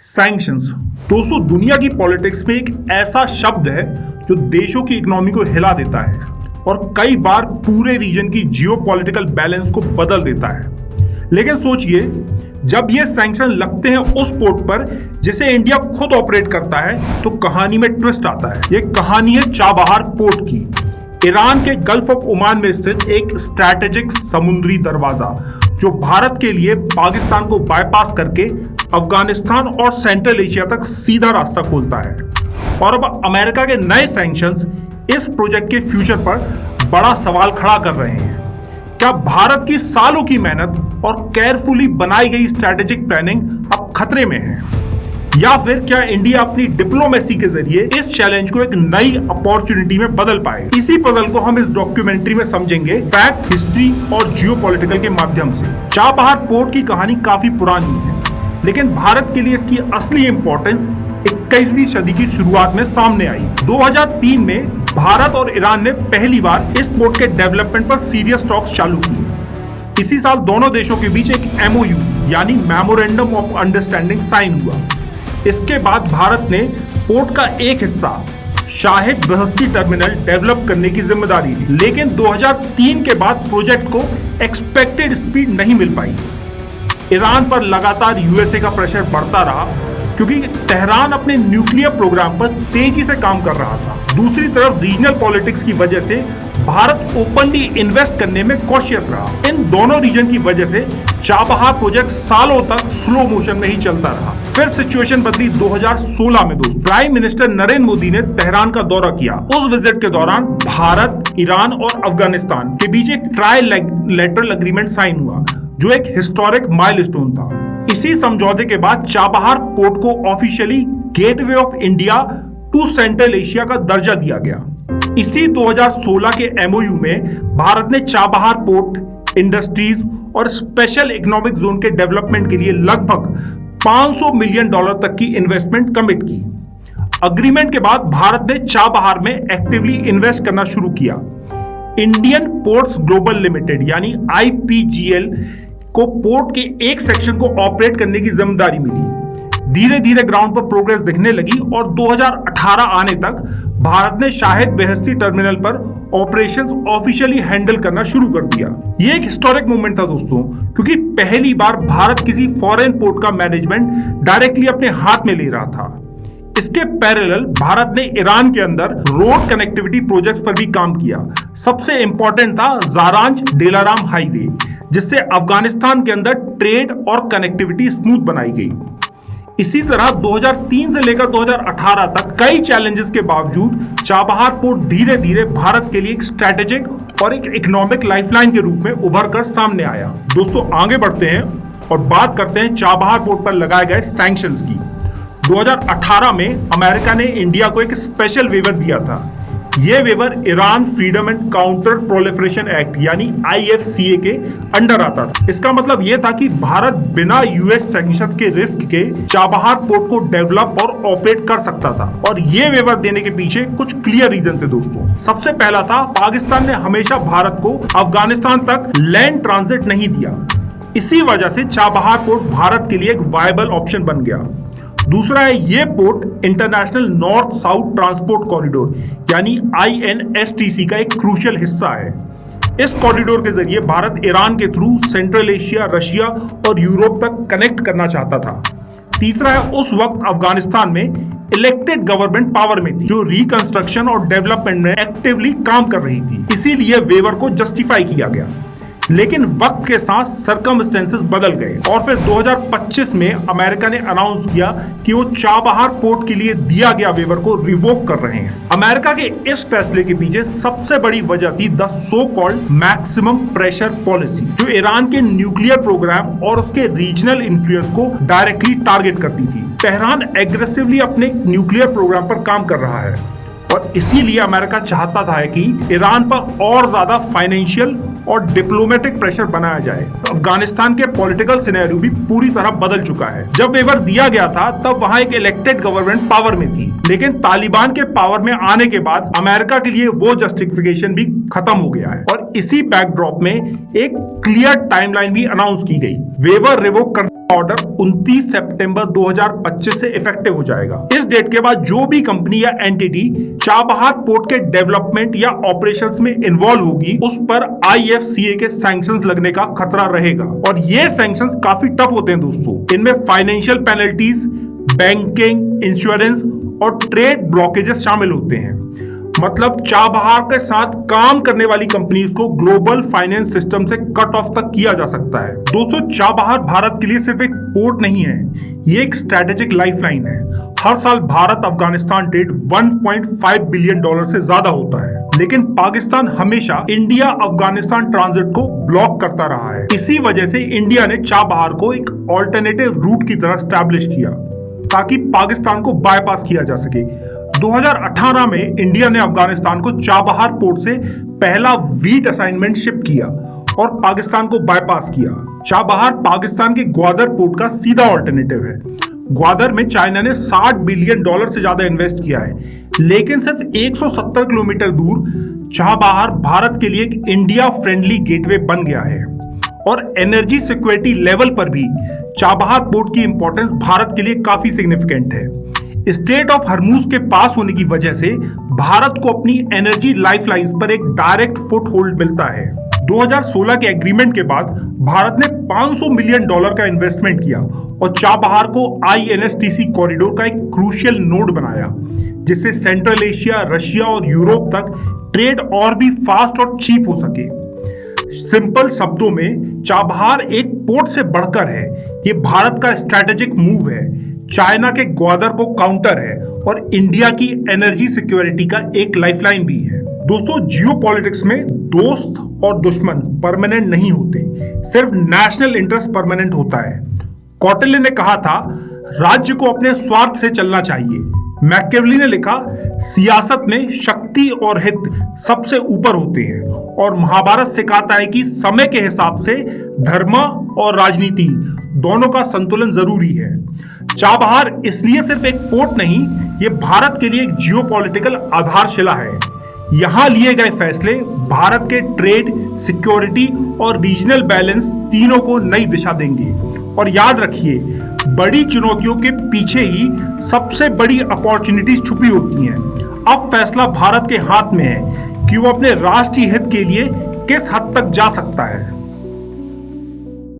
Sanctions दोस्तों दुनिया की पॉलिटिक्स में एक ऐसा शब्द है जो देशों की इकोनॉमी को हिला देता है और कई बार पूरे रीजन की जियोपॉलिटिकल बैलेंस को बदल देता है। लेकिन सोचिए, जब ये सैंक्शन लगते हैं उस पोर्ट पर जिसे इंडिया खुद ऑपरेट करता है तो कहानी में ट्विस्ट आता है। ये कहानी है चाबहार पोर्ट की, ईरान के गल्फ ऑफ ओमान में स्थित एक स्ट्रैटेजिक समुद्री दरवाजा जो भारत के लिए पाकिस्तान को बाईपास करके अफगानिस्तान और सेंट्रल एशिया तक सीधा रास्ता खोलता है। और अब अमेरिका के नए सैंक्शंस इस प्रोजेक्ट के फ्यूचर पर बड़ा सवाल खड़ा कर रहे हैं। क्या भारत की सालों की मेहनत और केयरफुली बनाई गई स्ट्रैटेजिक प्लानिंग अब खतरे में है, या फिर क्या इंडिया अपनी डिप्लोमेसी के जरिए इस चैलेंज को एक नई अपॉर्चुनिटी में बदल पाए? इसी पजल को हम इस डॉक्यूमेंट्री में समझेंगे फैक्ट, हिस्ट्री और जियोपॉलिटिकल के माध्यम से। चाबहार पोर्ट की कहानी काफी पुरानी है, लेकिन भारत के लिए इसकी असली इंपॉर्टेंस 21वीं सदी की शुरुआत में सामने आई। 2003 में भारत और ईरान ने पहली बार इस पोर्ट के डेवलपमेंट पर सीरियस टॉक्स चालू किए। इसी साल दोनों देशों के बीच एक MOU यानी मेमोरेंडम ऑफ अंडरस्टैंडिंग साइन हुआ। इसके बाद भारत ने पोर्ट का एक हिस्सा शाहिद बहस्ती टर्मिनल डेवलप करने की जिम्मेदारी ली, लेकिन 2003 के बाद प्रोजेक्ट को एक्सपेक्टेड स्पीड नहीं मिल पाई। ईरान पर लगातार USA का प्रेशर बढ़ता रहा क्योंकि तेहरान अपने न्यूक्लियर प्रोग्राम पर तेजी से काम कर रहा था। दूसरी तरफ रीजनल पॉलिटिक्स की वजह से भारत ओपनली इन्वेस्ट करने में कॉशियस रहा। इन दोनों रीजन की वजह से चाबहार प्रोजेक्ट सालों तक स्लो मोशन में ही चलता रहा। फिर सिचुएशन बदली 2016 में। दोस्तों, प्राइम मिनिस्टर नरेंद्र मोदी ने तेहरान का दौरा किया। उस विजिट के दौरान भारत, ईरान और अफगानिस्तान के बीच एक ट्राइलैटरल एग्रीमेंट साइन हुआ जो एक हिस्टोरिक माइलस्टोन था। इसी समझौते के बाद चाबहार पोर्ट को officially gateway of India to Central Asia का दर्जा दिया गया। इसी 2016 के MOU में भारत ने चाबहार पोर्ट, इंडस्ट्रीज और स्पेशल इकोनॉमिक जोन के डेवलपमेंट के लिए लगभग $500 मिलियन तक की इन्वेस्टमेंट कमिट की। अग्रीमेंट के बाद भारत ने चाबहार में एक्टिवली इन्वेस्ट करना शुरू किया। इंडियन पोर्ट्स ग्लोबल लिमिटेड यानी IPGL को पोर्ट के एक सेक्शन को ऑपरेट करने की जिम्मेदारी मिली। धीरे धीरे ग्राउंड पर प्रोग्रेस दिखने लगी और 2018 आने तक भारत ने शाहिद बेहस्ती टर्मिनल पर ऑपरेशंस ऑफिशियली हैंडल करना शुरू कर दिया। ये एक हिस्टोरिक मूवमेंट था दोस्तों, क्योंकि पहली बार भारत किसी फॉरेन पोर्ट का मैनेजमेंट डायरेक्टली अपने हाथ में ले रहा था। इसके पैरेलल भारत ने ईरान के अंदर रोड कनेक्टिविटी प्रोजेक्ट्स पर भी काम किया। सबसे इंपॉर्टेंट था जारांज डेलाराम हाईवे, जिससे अफगानिस्तान के अंदर ट्रेड और कनेक्टिविटी स्मूथ बनाई गई। इसी तरह 2003 से लेकर 2018 तक कई चैलेंजेस के बावजूद चाबहार पोर्ट धीरे धीरे भारत के लिए एक स्ट्रैटेजिक और एक इकोनॉमिक लाइफलाइन के रूप में उभर कर सामने आया। दोस्तों, आगे बढ़ते हैं और बात करते हैं चाबहार पोर्ट पर लगाए गए सैंक्शंस की। 2018 में अमेरिका ने इंडिया को एक स्पेशल वेवर दिया था। यह waiver Iran freedom and counter proliferation act यानी IFCA के अंडर आता था। इसका मतलब यह था कि भारत बिना US सैंक्शंस के रिस्क के चाबहार पोर्ट को डेवलप और ऑपरेट कर सकता था। और यह वेवर देने के पीछे कुछ क्लियर रीजन थे दोस्तों। सबसे पहला था, पाकिस्तान ने हमेशा भारत को अफगानिस्तान तक लैंड ट्रांजिट नहीं दिया। इसी वजह से चाबहार पोर्ट भारत के लिए एक वायबल ऑप्शन बन गया। दूसरा है, ये port international north south transport corridor यानी INSTC का एक क्रूशियल हिस्सा है। इस कॉरिडोर के जरिए भारत ईरान के थ्रू सेंट्रल एशिया, रशिया और यूरोप तक कनेक्ट करना चाहता था। तीसरा है, उस वक्त अफगानिस्तान में इलेक्टेड गवर्नमेंट पावर में थी जो रिकंस्ट्रक्शन और डेवलपमेंट में एक्टिवली काम कर रही थी। इसीलिए वेवर को जस्टिफाई किया गया। लेकिन वक्त के साथ सर्कमस्टेंसेस बदल गए और फिर 2025 में अमेरिका ने अनाउंस किया कि वो चाबहार पोर्ट के लिए दिया गया वेवर को रिवोक कर रहे हैं। अमेरिका के इस फैसले के पीछे सबसे बड़ी वजह थी the so called maximum pressure policy, जो ईरान के न्यूक्लियर प्रोग्राम और उसके रीजनल इन्फ्लुएंस को डायरेक्टली टारगेट करती थी। तेहरान एग्रेसिवली अपने न्यूक्लियर प्रोग्राम पर काम कर रहा है और इसीलिए अमेरिका चाहता था कि ईरान पर और ज्यादा फाइनेंशियल और डिप्लोमेटिक प्रेशर बनाया जाए। अफगानिस्तान के पॉलिटिकल सिनेरियो भी पूरी तरह बदल चुका है। जब वेवर दिया गया था तब वहां एक इलेक्टेड गवर्नमेंट पावर में थी, लेकिन तालिबान के पावर में आने के बाद अमेरिका के लिए वो जस्टिफिकेशन भी खत्म हो गया है और इसी बैकड्रॉप में एक क्लियर टाइमलाइन भी अनाउंस की गई। वेवर रिवोक कर ऑर्डर 29 सितंबर 2025 से इफेक्टिव हो जाएगा। इस डेट के बाद जो भी कंपनी या एंटिटी चाबहार पोर्ट के डेवलपमेंट या ऑपरेशंस में इन्वॉल्व होगी उस पर IFCA के सैंक्शंस लगने का खतरा रहेगा। और ये सैंक्शंस काफी टफ होते हैं दोस्तों। इनमें फाइनेंशियल पेनल्टीज, बैंकिंग, इंश्योरेंस और ट्रेड ब्लॉकेजेस शामिल होते हैं। मतलब चाबहार के साथ काम करने वाली कंपनीज को ग्लोबल फाइनेंस सिस्टम से कट ऑफ तक किया जा सकता है। दोस्तों, चाबहार भारत के लिए सिर्फ एक पोर्ट नहीं है, ये एक स्ट्रेटेजिक लाइफलाइन है। हर साल भारत अफगानिस्तान ट्रेड $1.5 बिलियन से ज्यादा होता है, लेकिन पाकिस्तान हमेशा इंडिया अफगानिस्तान ट्रांजिट को ब्लॉक करता रहा है। इसी वजह से इंडिया ने चाबहार को एक ऑल्टरनेटिव रूट की तरह स्टैब्लिश किया ताकि पाकिस्तान को बाईपास किया जा सके। 2018 में इंडिया ने अफगानिस्तान को चाबहार पोर्ट से पहला वीट असाइनमेंट शिप किया और पाकिस्तान को बाईपास किया। चाबहार पाकिस्तान के ग्वादर पोर्ट का सीधा ऑल्टरनेटिव है। ग्वादर में चाइना ने $60 बिलियन से ज्यादा इन्वेस्ट किया है, लेकिन सिर्फ 170 किलोमीटर दूर चाबहार भारत के लिए एक इंडिया फ्रेंडली गेटवे बन गया है। और एनर्जी सिक्योरिटी लेवल पर भी चाबहार पोर्ट की इंपॉर्टेंस भारत के लिए काफी सिग्निफिकेंट है। स्टेट ऑफ हरमुज के पास होने की वजह से भारत को अपनी एनर्जी लाइफलाइंस पर एक डायरेक्ट फुट होल्ड मिलता है। 2016 के एग्रीमेंट के बाद भारत ने $500 मिलियन का इन्वेस्टमेंट किया और चाबहार को INSTC कॉरिडोर का एक क्रूशियल नोड बनाया, जिससे सेंट्रल एशिया, रशिया और यूरोप तक ट्रेड और भी फास्ट और चीप हो सके। सिंपल शब्दों में चाबहार एक पोर्ट से बढ़कर है, ये भारत का स्ट्रैटेजिक मूव है, चाइना के ग्वादर को काउंटर है और इंडिया की एनर्जी सिक्योरिटी का एक लाइफलाइन भी है। दोस्तों, जियोपॉलिटिक्स में दोस्त और दुश्मन परमानेंट नहीं होते, सिर्फ नेशनल इंटरेस्ट परमानेंट होता है। कौटिल्य ने कहा था, राज्य को अपने स्वार्थ से चलना चाहिए। मैकियावेली ने लिखा, सियासत में शक्ति और हित सबसे ऊपर होते हैं। और महाभारत सिखाता है कि समय के हिसाब से धर्म और राजनीति दोनों का संतुलन जरूरी है। चाबहार इसलिए सिर्फ एक पोर्ट नहीं, ये भारत के लिए एक जियोपॉलिटिकल आधारशिला है। यहां लिए गए फैसले भारत के ट्रेड, सिक्योरिटी और रीजनल बैलेंस तीनों को नई दिशा देंगे। और याद रखिए, बड़ी चुनौतियों के पीछे ही सबसे बड़ी अपॉर्चुनिटीज छुपी होती हैं। अब फैसला भारत के हाथ में है कि वो अपने राष्ट्रीय हित के लिए किस हद तक जा सकता है।